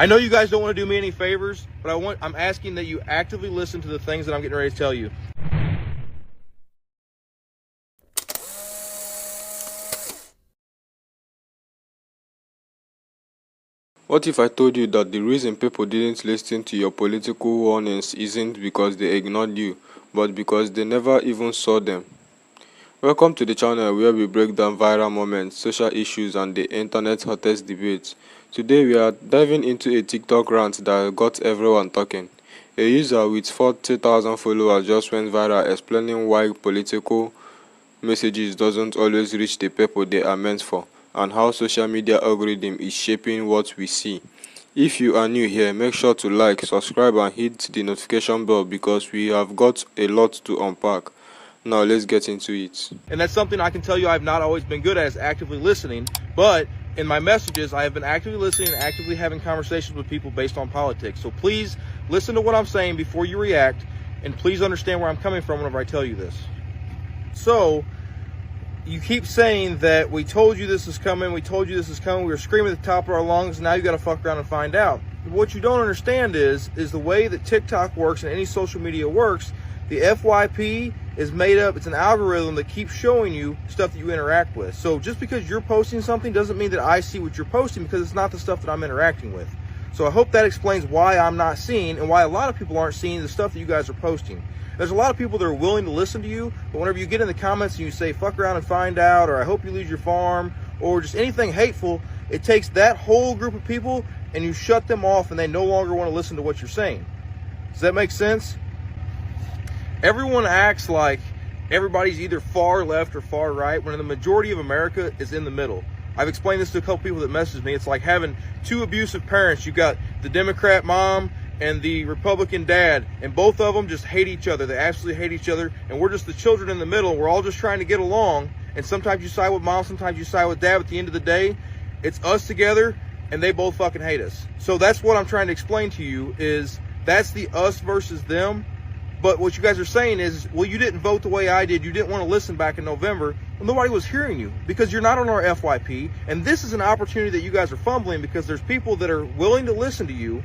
I know you guys don't want to do me any favors, but I'm asking that you actively listen to the things that I'm getting ready to tell you. What if I told you that the reason people didn't listen to your political warnings isn't because they ignored you, but because they never even saw them? Welcome to the channel where we break down viral moments, social issues, and the internet's hottest debates. Today we are diving into a TikTok rant that got everyone talking. A user with 40,000 followers just went viral explaining why political messages doesn't always reach the people they are meant for, and how social media algorithm is shaping what we see. If you are new here, make sure to like, subscribe, and hit the notification bell because we have got a lot to unpack. Now let's get into it. And that's something I can tell you I've not always been good at, is actively listening. But in my messages, I have been actively listening and actively having conversations with people based on politics. So please listen to what I'm saying before you react, and please understand where I'm coming from whenever I tell you this. So, you keep saying that we told you this is coming, we told you this is coming, we were screaming at the top of our lungs, now you got to fuck around and find out. What you don't understand is the way that TikTok works and any social media works. The FYP is made up, it's an algorithm that keeps showing you stuff that you interact with. So just because you're posting something doesn't mean that I see what you're posting, because it's not the stuff that I'm interacting with. So I hope that explains why I'm not seeing, and why a lot of people aren't seeing the stuff that you guys are posting. There's a lot of people that are willing to listen to you, but whenever you get in the comments and you say, fuck around and find out, or I hope you lose your farm, or just anything hateful, it takes that whole group of people and you shut them off, and they no longer want to listen to what you're saying. Does that make sense? Everyone acts like everybody's either far left or far right, when the majority of America is in the middle. I've explained this to a couple people that message me. It's like having two abusive parents. You got the Democrat mom and the Republican dad, and both of them just hate each other. They absolutely hate each other, and we're just the children in the middle. We're all just trying to get along, and sometimes you side with mom, sometimes you side with dad. At the end of the day, it's us together, and they both fucking hate us. So that's what I'm trying to explain to you, is that's the us versus them. But what you guys are saying is, well, you didn't vote the way I did. You didn't want to listen back in November. Well, nobody was hearing you because you're not on our FYP. And this is an opportunity that you guys are fumbling, because there's people that are willing to listen to you.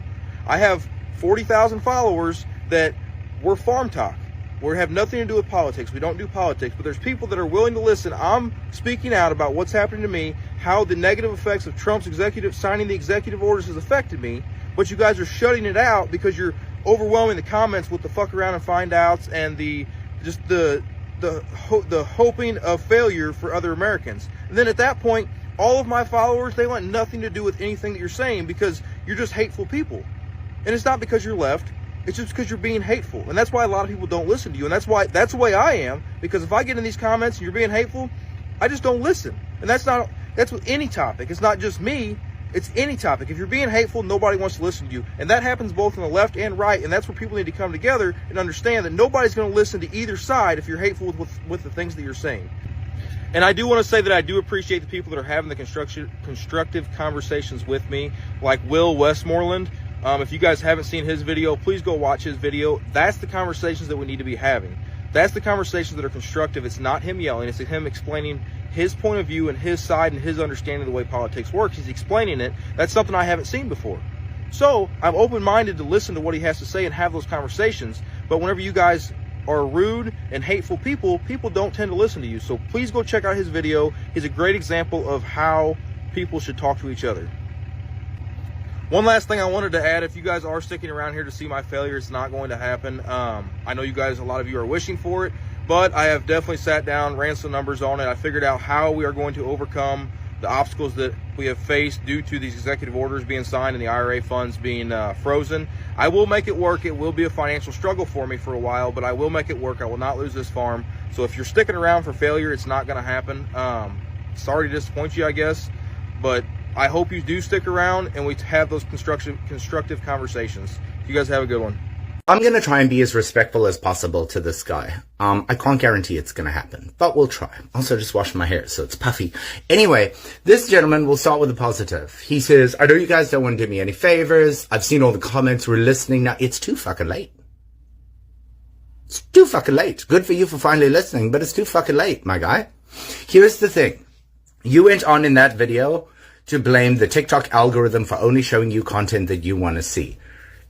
I have 40,000 followers that we're farm talk. We have nothing to do with politics. We don't do politics. But there's people that are willing to listen. I'm speaking out about what's happening to me, how the negative effects of Trump's signing the executive orders has affected me. But you guys are shutting it out because you're overwhelming the comments with the fuck around and find outs and the hoping of failure for other Americans. And then at that point, all of my followers, they want nothing to do with anything that you're saying, because you're just hateful people. And it's not because you're left, it's just because you're being hateful. And that's why a lot of people don't listen to you. And that's the way I am, because if I get in these comments and you're being hateful, I just don't listen. And that's with any topic. It's not just me. It's any topic. If you're being hateful, nobody wants to listen to you. And that happens both on the left and right. And that's where people need to come together and understand that nobody's going to listen to either side if you're hateful with the things that you're saying. And I do want to say that I do appreciate the people that are having the constructive conversations with me, like Will Westmoreland. If you guys haven't seen his video, please go watch his video. That's the conversations that we need to be having. That's the conversations that are constructive. It's not him yelling. It's him explaining his point of view and his side and his understanding of the way politics works. He's explaining it. That's something I haven't seen before. So I'm open-minded to listen to what he has to say and have those conversations. But whenever you guys are rude and hateful people don't tend to listen to you. So please go check out his video. He's a great example of how people should talk to each other. One last thing I wanted to add, if you guys are sticking around here to see my failure, it's not going to happen. I know you guys, a lot of you are wishing for it, but I have definitely sat down, ran some numbers on it. I figured out how we are going to overcome the obstacles that we have faced due to these executive orders being signed and the IRA funds being frozen. I will make it work. It will be a financial struggle for me for a while, but I will make it work. I will not lose this farm. So if you're sticking around for failure, it's not going to happen. Sorry to disappoint you, I guess, but I hope you do stick around and we have those constructive conversations. You guys have a good one. I'm going to try and be as respectful as possible to this guy. I can't guarantee it's going to happen, but we'll try. Also, just washed my hair, so it's puffy. Anyway, this gentleman, will start with a positive. He says, I know you guys don't want to do me any favors. I've seen all the comments. We're listening now. It's too fucking late. It's too fucking late. Good for you for finally listening, but it's too fucking late, my guy. Here's the thing. You went on in that video to blame the TikTok algorithm for only showing you content that you want to see.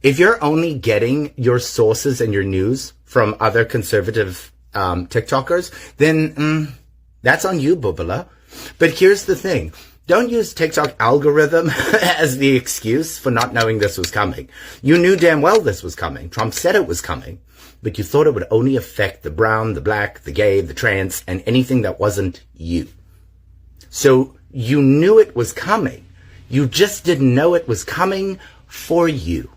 If you're only getting your sources and your news from other conservative TikTokers, then that's on you, Bubala. But here's the thing. Don't use TikTok algorithm as the excuse for not knowing this was coming. You knew damn well this was coming. Trump said it was coming. But you thought it would only affect the brown, the black, the gay, the trans, and anything that wasn't you. So you knew it was coming. You just didn't know it was coming for you.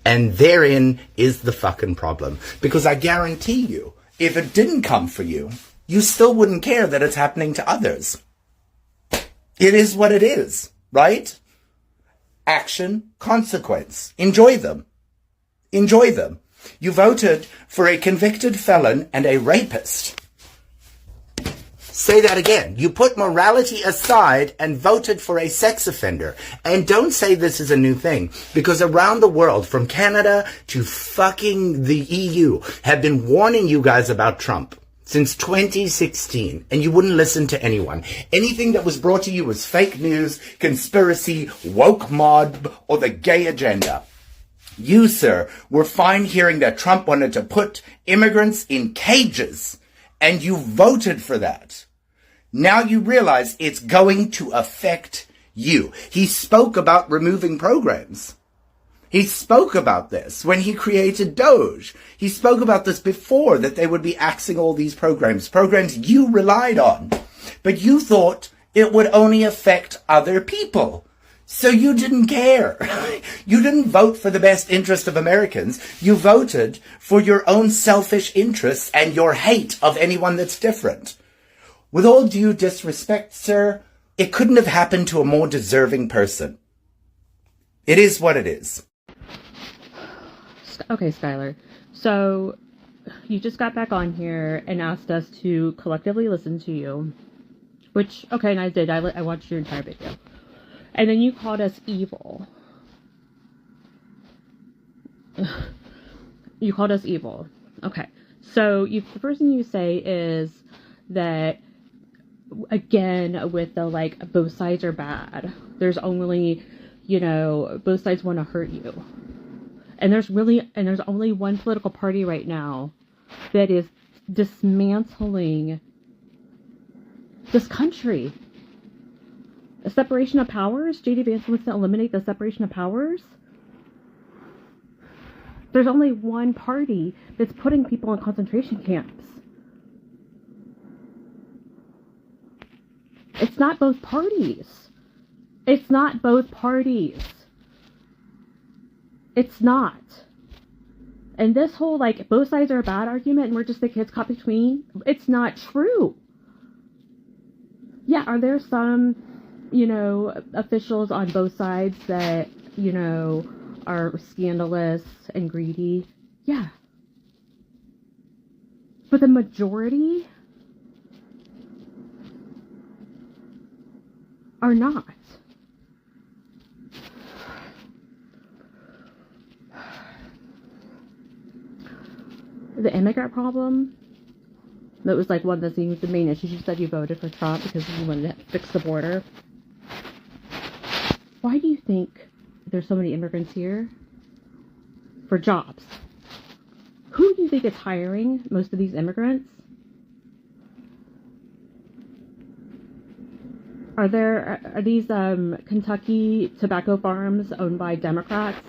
And therein is the fucking problem. Because I guarantee you, if it didn't come for you, you still wouldn't care that it's happening to others. It is what it is, right? Action, consequence. Enjoy them. Enjoy them. You voted for a convicted felon and a rapist. Say that again. You put morality aside and voted for a sex offender. And don't say this is a new thing, because around the world, from Canada to fucking the EU, have been warning you guys about Trump since 2016, and you wouldn't listen to anyone. Anything that was brought to you was fake news, conspiracy, woke mob, or the gay agenda. You, sir, were fine hearing that Trump wanted to put immigrants in cages, and you voted for that. Now you realize it's going to affect you. He spoke about removing programs. He spoke about this when he created Doge. He spoke about this before, that they would be axing all these programs you relied on. But you thought it would only affect other people. So you didn't care. You didn't vote for the best interest of Americans. You voted for your own selfish interests and your hate of anyone that's different. With all due disrespect, sir, it couldn't have happened to a more deserving person. It is what it is. Okay, Skylar. So, you just got back on here and asked us to collectively listen to you. Which, okay, and I did. I watched your entire video. And then you called us evil. You called us evil. Okay. So, the first thing you say is that, again, with the, like, both sides are bad. There's only, both sides want to hurt you. And there's only one political party right now that is dismantling this country. A separation of powers? J.D. Vance wants to eliminate the separation of powers? There's only one party that's putting people in concentration camps. It's not both parties. It's not both parties. It's not. And this whole, like, both sides are a bad argument and we're just the kids caught between, it's not true. Yeah, are there some, officials on both sides that, are scandalous and greedy? Yeah. But the majority are not. The immigrant problem, that was like one of the things, the main issues. You said you voted for Trump because you wanted to fix the border. Why do you think there's so many immigrants here? For jobs. Who do you think is hiring most of these immigrants? Are these Kentucky tobacco farms owned by Democrats?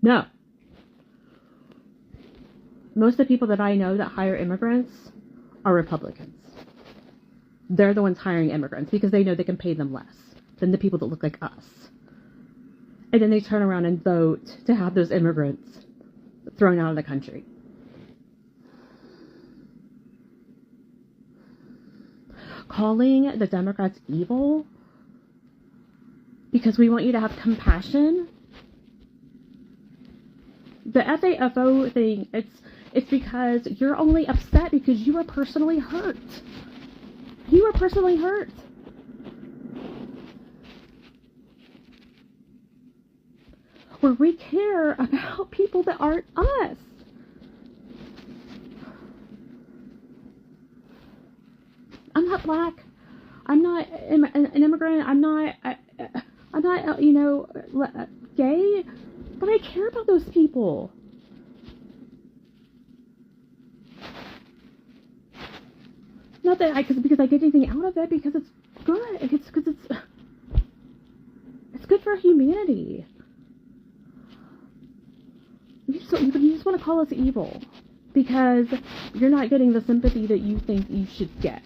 No. Most of the people that I know that hire immigrants are Republicans. They're the ones hiring immigrants because they know they can pay them less than the people that look like us. And then they turn around and vote to have those immigrants thrown out of the country. Calling the Democrats evil because we want you to have compassion. The FAFO thing, it's because you're only upset because you were personally hurt. You were personally hurt. Where we care about people that aren't us. I'm not black. I'm not an immigrant. I'm not, you know, gay, but I care about those people. Not that because I get anything out of it, because it's good. It's because it's good for humanity. You just want to call us evil because you're not getting the sympathy that you think you should get.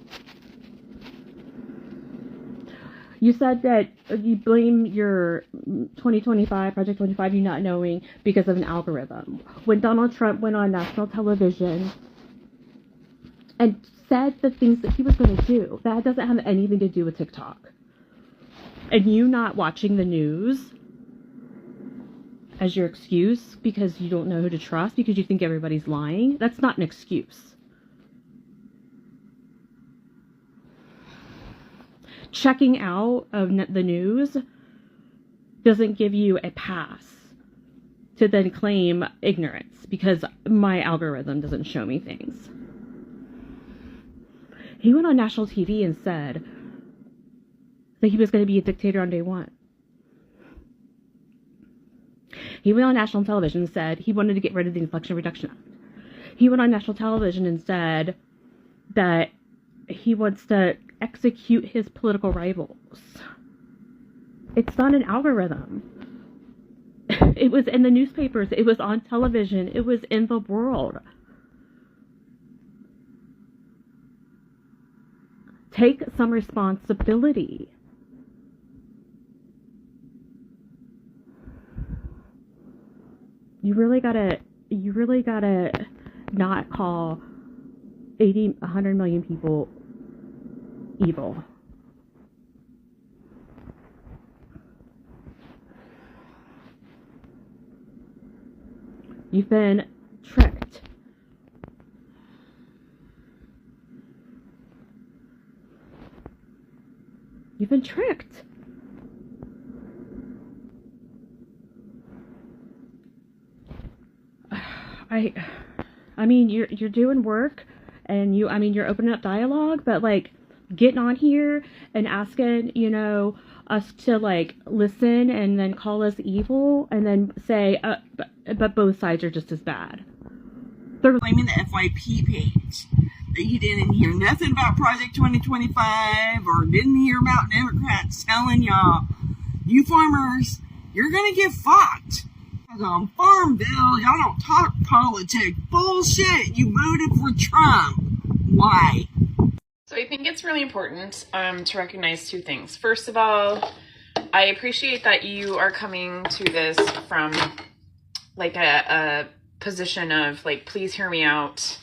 You said that you blame your 2025, Project 25, you not knowing because of an algorithm. When Donald Trump went on national television and said the things that he was going to do, that doesn't have anything to do with TikTok. And you not watching the news as your excuse because you don't know who to trust, because you think everybody's lying, that's not an excuse. Checking out of the news doesn't give you a pass to then claim ignorance because my algorithm doesn't show me things. He went on national TV and said that he was going to be a dictator on day one. He went on national television and said he wanted to get rid of the Inflation Reduction Act. He went on national television and said that he wants to execute his political rivals. It's not an algorithm. It was in the newspapers. It was on television. It was in the world. Take some responsibility. You really gotta not call 100 million people evil. You've been tricked. You've been tricked. I mean, you're doing work, and you're opening up dialogue, but like getting on here and asking, you know, us to like listen and then call us evil and then say, but both sides are just as bad. They're blaming the FYP page. That you didn't hear nothing about Project 2025 or didn't hear about Democrats telling y'all, you farmers, you're gonna get fucked. On Farm Bill, y'all don't talk politics. Bullshit. You voted for Trump. Why? So I think it's really important to recognize two things. First of all, I appreciate that you are coming to this from like a position of like, please hear me out.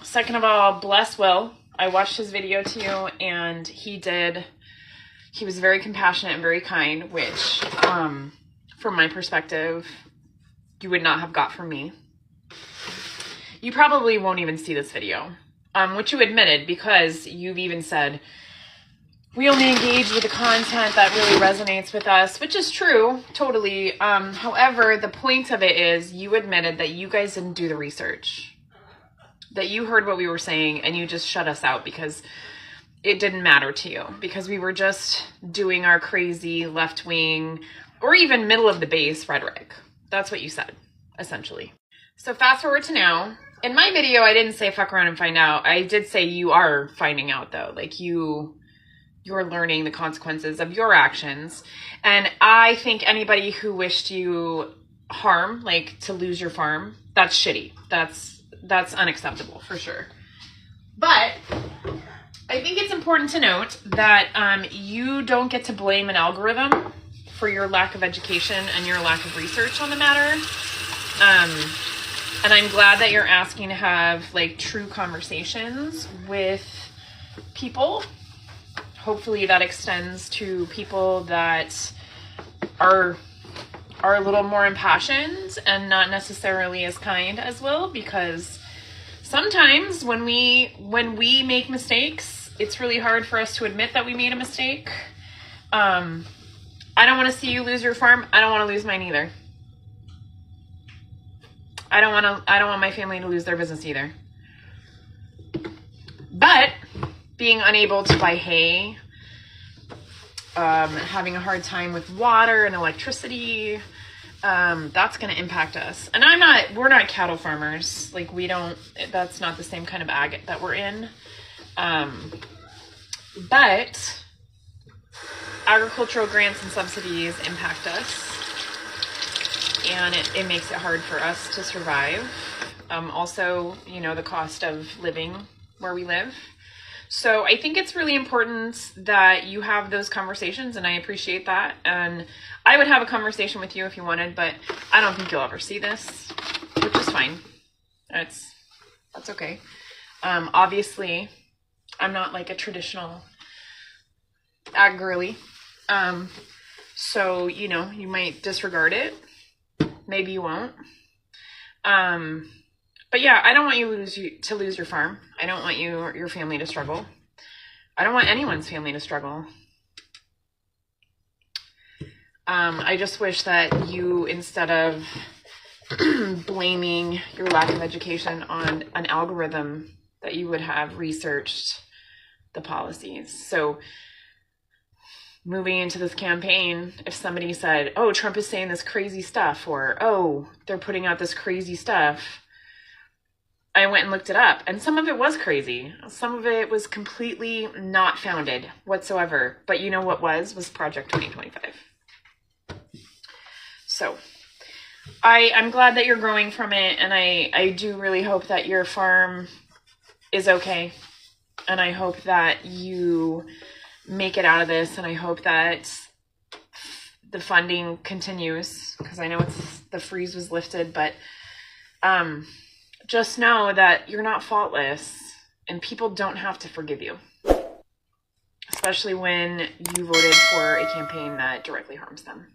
Second of all, bless Will. I watched his video to you, and he was very compassionate and very kind, which from my perspective, you would not have got from me. You probably won't even see this video, which you admitted because you've even said, we only engage with the content that really resonates with us, which is true, totally. However, the point of it is you admitted that you guys didn't do the research, that you heard what we were saying and you just shut us out because it didn't matter to you, because we were just doing our crazy left-wing or even middle of the base rhetoric. That's what you said, essentially. So fast forward to now. In my video, I didn't say fuck around and find out. I did say you are finding out, though. Like, you're learning the consequences of your actions. And I think anybody who wished you harm, like to lose your farm, that's shitty. That's unacceptable, for sure. But I think it's important to note that you don't get to blame an algorithm for your lack of education and your lack of research on the matter. And I'm glad that you're asking to have like true conversations with people. Hopefully that extends to people that are a little more impassioned and not necessarily as kind as Will, because sometimes when we make mistakes, it's really hard for us to admit that we made a mistake. I don't want to see you lose your farm. I don't want to lose mine either. I don't want my family to lose their business either. But being unable to buy hay, having a hard time with water and electricity, that's going to impact us. And we're not cattle farmers. Like, that's not the same kind of ag that we're in. But agricultural grants and subsidies impact us, and it makes it hard for us to survive. Also, the cost of living where we live. So I think it's really important that you have those conversations, and I appreciate that. And I would have a conversation with you if you wanted, but I don't think you'll ever see this, which is fine. That's okay. Obviously, I'm not like a traditional ag girly. So, you might disregard it. Maybe you won't. But yeah, I don't want you to lose your farm. I don't want your family to struggle. I don't want anyone's family to struggle. I just wish that you, instead of blaming your lack of education on an algorithm, that you would have researched the policies. So moving into this campaign, if somebody said, oh, Trump is saying this crazy stuff, or, oh, they're putting out this crazy stuff, I went and looked it up, and some of it was crazy. Some of it was completely not founded whatsoever. But you know what was Project 2025. So I'm glad that you're growing from it, and I do really hope that your farm is okay. And I hope that you make it out of this, and I hope that the funding continues, because I know the freeze was lifted, but just know that you're not faultless, and people don't have to forgive you, especially when you voted for a campaign that directly harms them.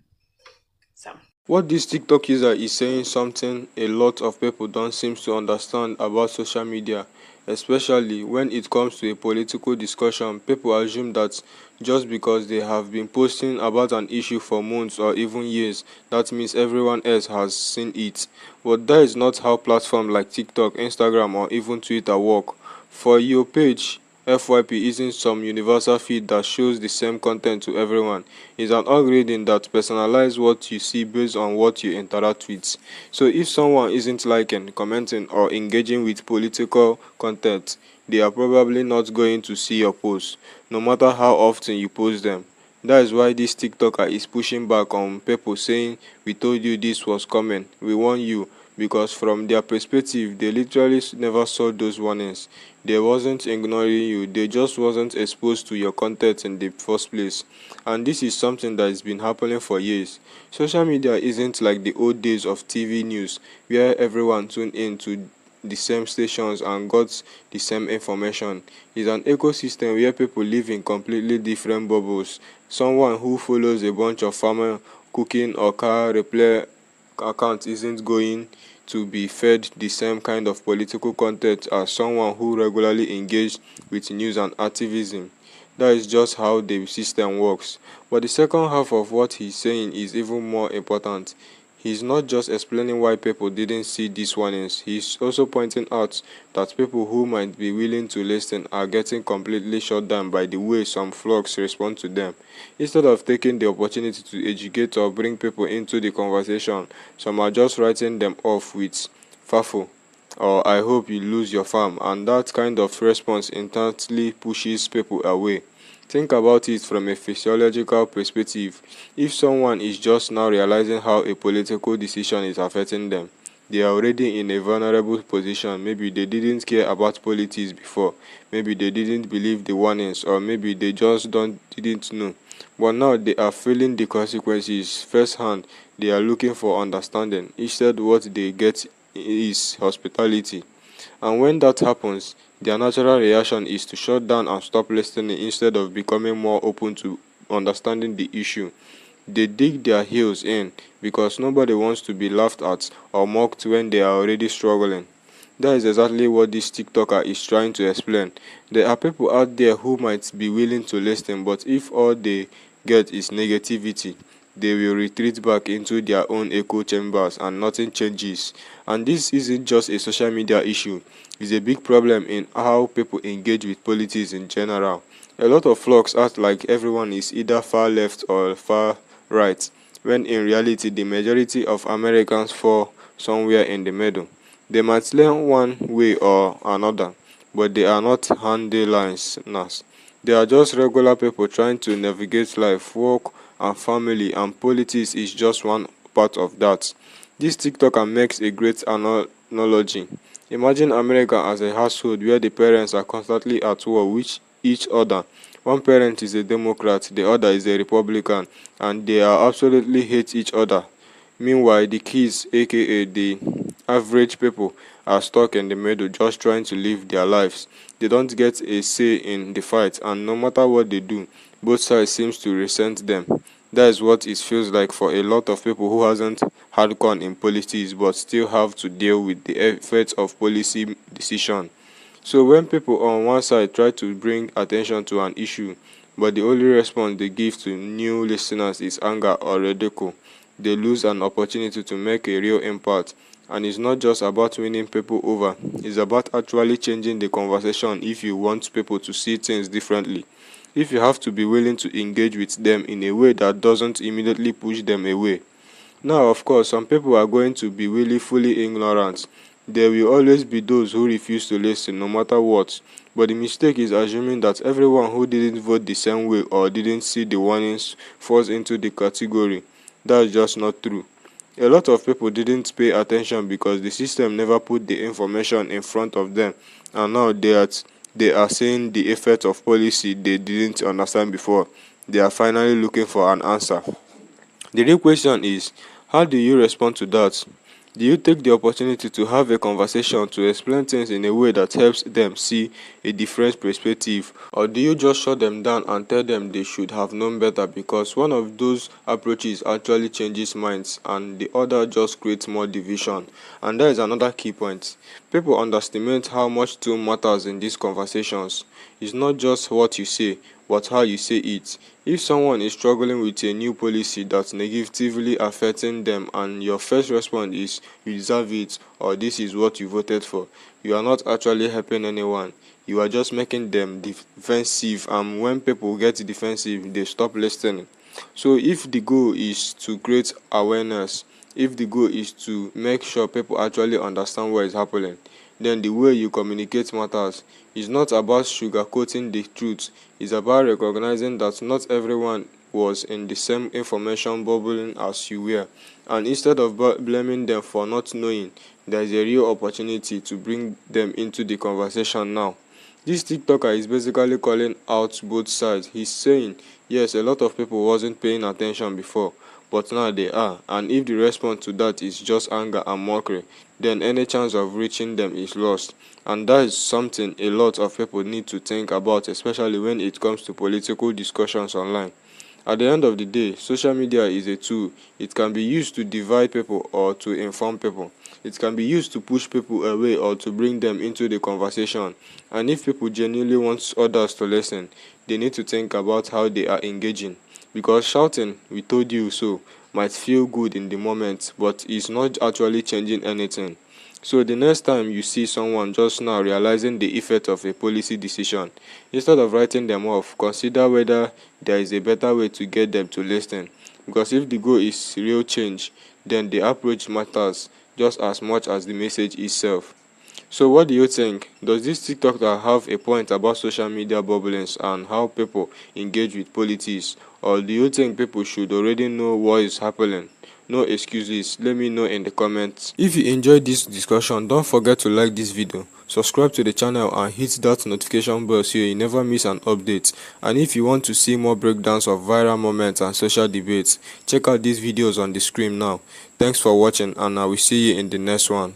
So What this TikTok user is saying something a lot of people don't seem to understand about social media, especially when it comes to a political discussion. People assume that just because they have been posting about an issue for months or even years, that means everyone else has seen it. But that is not how platforms like TikTok, Instagram, or even Twitter work. For your page, FYP isn't some universal feed that shows the same content to everyone. It's an algorithm that personalizes what you see based on what you interact with. So if someone isn't liking, commenting, or engaging with political content, they are probably not going to see your posts, no matter how often you post them. That is why this TikToker is pushing back on people saying, we told you this was coming, we warned you, because from their perspective, they literally never saw those warnings. They wasn't ignoring you, they just wasn't exposed to your content in the first place. And this is something that has been happening for years. Social media isn't like the old days of TV news, where everyone tuned in to the same stations and got the same information. It's an ecosystem where people live in completely different bubbles. Someone who follows a bunch of farmer cooking or car repair account isn't going to be fed the same kind of political content as someone who regularly engages with news and activism. That is just how the system works. But the second half of what he's saying is even more important. He's not just explaining why people didn't see these warnings, he's also pointing out that people who might be willing to listen are getting completely shut down by the way some flocks respond to them. Instead of taking the opportunity to educate or bring people into the conversation, some are just writing them off with "Fafo" or "I hope you lose your farm," and that kind of response instantly pushes people away. Think about it from a physiological perspective. If someone is just now realizing how a political decision is affecting them, they are already in a vulnerable position. Maybe they didn't care about politics before, maybe they didn't believe the warnings, or maybe they just didn't know. But now they are feeling the consequences firsthand. They are looking for understanding. Instead, what they get is hospitality. And when that happens, their natural reaction is to shut down and stop listening instead of becoming more open to understanding the issue. They dig their heels in because nobody wants to be laughed at or mocked when they are already struggling. That is exactly what this TikToker is trying to explain. There are people out there who might be willing to listen, but if all they get is negativity, they will retreat back into their own echo chambers and nothing changes. And this isn't just a social media issue, it's a big problem in how people engage with politics in general. A lot of flocks act like everyone is either far left or far right, when in reality the majority of Americans fall somewhere in the middle. They might lean one way or another, but they are not handy-liners. They are just regular people trying to navigate life, work, and family, and politics is just one part of that. This TikToker makes a great analogy. Imagine America as a household where the parents are constantly at war with each other. One parent is a Democrat, the other is a Republican, and they are absolutely hate each other. Meanwhile, the kids, aka the average people, are stuck in the middle just trying to live their lives. They don't get a say in the fight, and no matter what they do, both sides seems to resent them. That is what it feels like for a lot of people who hasn't had con in politics but still have to deal with the effects of policy decision. So when people on one side try to bring attention to an issue, but the only response they give to new listeners is anger or ridicule, they lose an opportunity to make a real impact. And it's not just about winning people over, it's about actually changing the conversation if you want people to see things differently. If you have to be willing to engage with them in a way that doesn't immediately push them away. Now, of course, some people are going to be really fully ignorant. There will always be those who refuse to listen no matter what. But the mistake is assuming that everyone who didn't vote the same way or didn't see the warnings falls into the category. That's just not true. A lot of people didn't pay attention because the system never put the information in front of them, and now they are seeing the effect of policy they didn't understand before. They are finally looking for an answer. The real question is, how do you respond to that? Do you take the opportunity to have a conversation to explain things in a way that helps them see a different perspective? Or do you just shut them down and tell them they should have known better, because one of those approaches actually changes minds and the other just creates more division? And that is another key point. People underestimate how much tone matters in these conversations. It's not just what you say, but how you say it. If someone is struggling with a new policy that's negatively affecting them and your first response is you deserve it or this is what you voted for, you are not actually helping anyone. You are just making them defensive, and when people get defensive, they stop listening. So if the goal is to create awareness, if the goal is to make sure people actually understand what is happening, then the way you communicate matters. It's not about sugarcoating the truth, it's about recognizing that not everyone was in the same information bubbling as you were. And instead of blaming them for not knowing, there is a real opportunity to bring them into the conversation now. This TikToker is basically calling out both sides. He's saying, yes, a lot of people wasn't paying attention before, but now they are. And if the response to that is just anger and mockery, then any chance of reaching them is lost. And that is something a lot of people need to think about, especially when it comes to political discussions online. At the end of the day, social media is a tool. It can be used to divide people or to inform people. It can be used to push people away or to bring them into the conversation. And if people genuinely want others to listen, they need to think about how they are engaging. Because shouting, "we told you so," might feel good in the moment, but it's not actually changing anything. So the next time you see someone just now realizing the effect of a policy decision, instead of writing them off, consider whether there is a better way to get them to listen. Because if the goal is real change, then the approach matters just as much as the message itself. So what do you think? Does this TikToker have a point about social media bubblings and how people engage with politics? Or do you think people should already know what is happening? No excuses. Let me know in the comments. If you enjoyed this discussion, don't forget to like this video, subscribe to the channel and hit that notification bell so you never miss an update. And if you want to see more breakdowns of viral moments and social debates, check out these videos on the screen now. Thanks for watching, and I will see you in the next one.